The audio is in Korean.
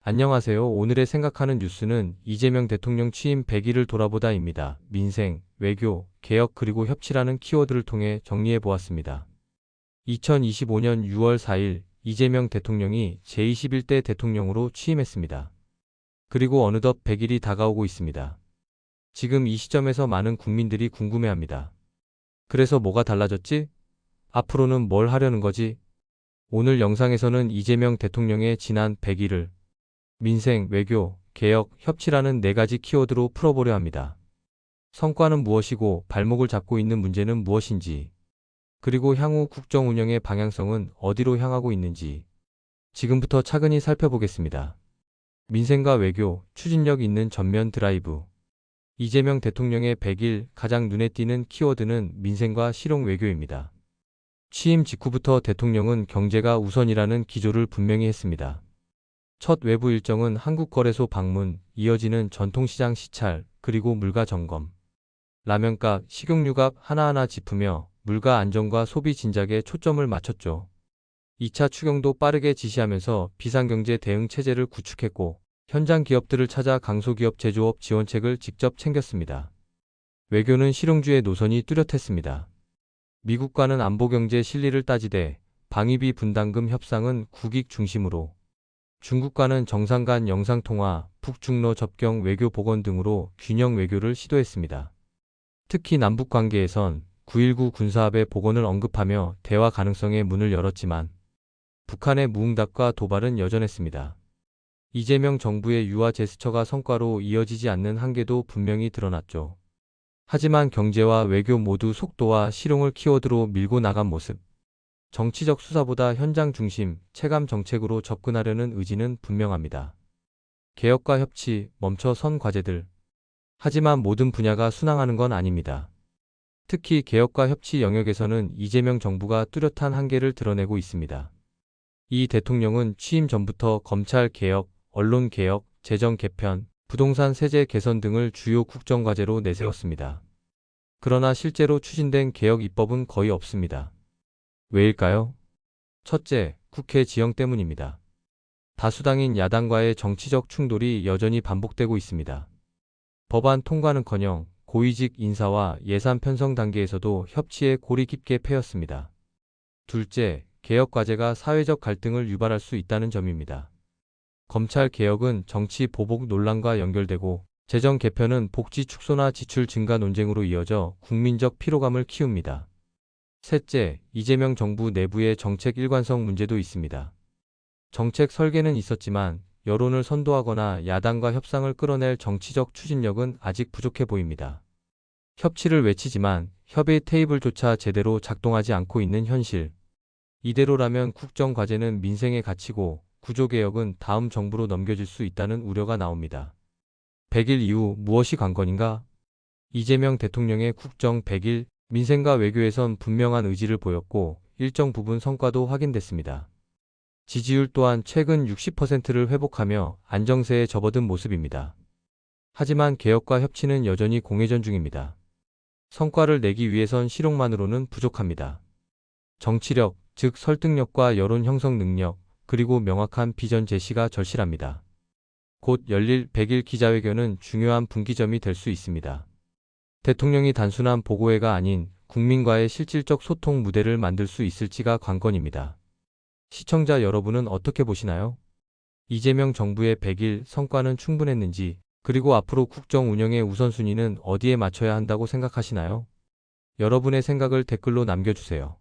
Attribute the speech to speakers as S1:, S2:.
S1: 안녕하세요. 오늘의 생각하는 뉴스는 이재명 대통령 취임 100일을 돌아보다입니다. 민생, 외교, 개혁 그리고 협치라는 키워드를 통해 정리해 보았습니다. 2025년 6월 4일 이재명 대통령이 제21대 대통령으로 취임했습니다. 그리고 어느덧 100일이 다가오고 있습니다. 지금 이 시점에서 많은 국민들이 궁금해합니다. 그래서 뭐가 달라졌지? 앞으로는 뭘 하려는 거지? 오늘 영상에서는 이재명 대통령의 지난 100일을 민생, 외교, 개혁, 협치라는 4가지 키워드로 풀어보려 합니다. 성과는 무엇이고 발목을 잡고 있는 문제는 무엇인지, 그리고 향후 국정 운영의 방향성은 어디로 향하고 있는지 지금부터 차근히 살펴보겠습니다. 민생과 외교, 추진력 있는 전면 드라이브. 이재명 대통령의 100일 가장 눈에 띄는 키워드는 민생과 실용 외교입니다. 취임 직후부터 대통령은 경제가 우선이라는 기조를 분명히 했습니다. 첫 외부 일정은 한국거래소 방문, 이어지는 전통시장 시찰, 그리고 물가 점검. 라면값, 식용유값 하나하나 짚으며 물가 안정과 소비 진작에 초점을 맞췄죠. 2차 추경도 빠르게 지시하면서 비상경제 대응 체제를 구축했고 현장 기업들을 찾아 강소기업 제조업 지원책을 직접 챙겼습니다. 외교는 실용주의 노선이 뚜렷했습니다. 미국과는 안보경제 실리를 따지되 방위비 분담금 협상은 국익 중심으로, 중국과는 정상 간 영상통화, 북중러 접경 외교 복원 등으로 균형 외교를 시도했습니다. 특히 남북 관계에선 9.19 군사합의 복원을 언급하며 대화 가능성의 문을 열었지만 북한의 무응답과 도발은 여전했습니다. 이재명 정부의 유화 제스처가 성과로 이어지지 않는 한계도 분명히 드러났죠. 하지만 경제와 외교 모두 속도와 실용을 키워드로 밀고 나간 모습. 정치적 수사보다 현장 중심, 체감 정책으로 접근하려는 의지는 분명합니다. 개혁과 협치, 멈춰선 과제들. 하지만 모든 분야가 순항하는 건 아닙니다. 특히 개혁과 협치 영역에서는 이재명 정부가 뚜렷한 한계를 드러내고 있습니다. 이 대통령은 취임 전부터 검찰 개혁, 언론 개혁, 재정 개편, 부동산 세제 개선 등을 주요 국정과제로 내세웠습니다. 그러나 실제로 추진된 개혁 입법은 거의 없습니다. 왜일까요? 첫째, 국회 지형 때문입니다. 다수당인 야당과의 정치적 충돌이 여전히 반복되고 있습니다. 법안 통과는커녕 고위직 인사와 예산 편성 단계에서도 협치에 골이 깊게 패였습니다. 둘째, 개혁 과제가 사회적 갈등을 유발할 수 있다는 점입니다. 검찰 개혁은 정치 보복 논란과 연결되고 재정 개편은 복지 축소나 지출 증가 논쟁으로 이어져 국민적 피로감을 키웁니다. 셋째, 이재명 정부 내부의 정책 일관성 문제도 있습니다. 정책 설계는 있었지만 여론을 선도하거나 야당과 협상을 끌어낼 정치적 추진력은 아직 부족해 보입니다. 협치를 외치지만 협의 테이블조차 제대로 작동하지 않고 있는 현실. 이대로라면 국정 과제는 민생에 갇히고 구조개혁은 다음 정부로 넘겨질 수 있다는 우려가 나옵니다. 100일 이후 무엇이 관건인가? 이재명 대통령의 국정 100일, 민생과 외교에선 분명한 의지를 보였고 일정 부분 성과도 확인됐습니다. 지지율 또한 최근 60%를 회복하며 안정세에 접어든 모습입니다. 하지만 개혁과 협치는 여전히 공회전 중입니다. 성과를 내기 위해선 실용만으로는 부족합니다. 정치력, 즉 설득력과 여론 형성 능력, 그리고 명확한 비전 제시가 절실합니다. 곧 열릴 100일 기자회견은 중요한 분기점이 될 수 있습니다. 대통령이 단순한 보고회가 아닌 국민과의 실질적 소통 무대를 만들 수 있을지가 관건입니다. 시청자 여러분은 어떻게 보시나요? 이재명 정부의 100일 성과는 충분했는지, 그리고 앞으로 국정 운영의 우선순위는 어디에 맞춰야 한다고 생각하시나요? 여러분의 생각을 댓글로 남겨주세요.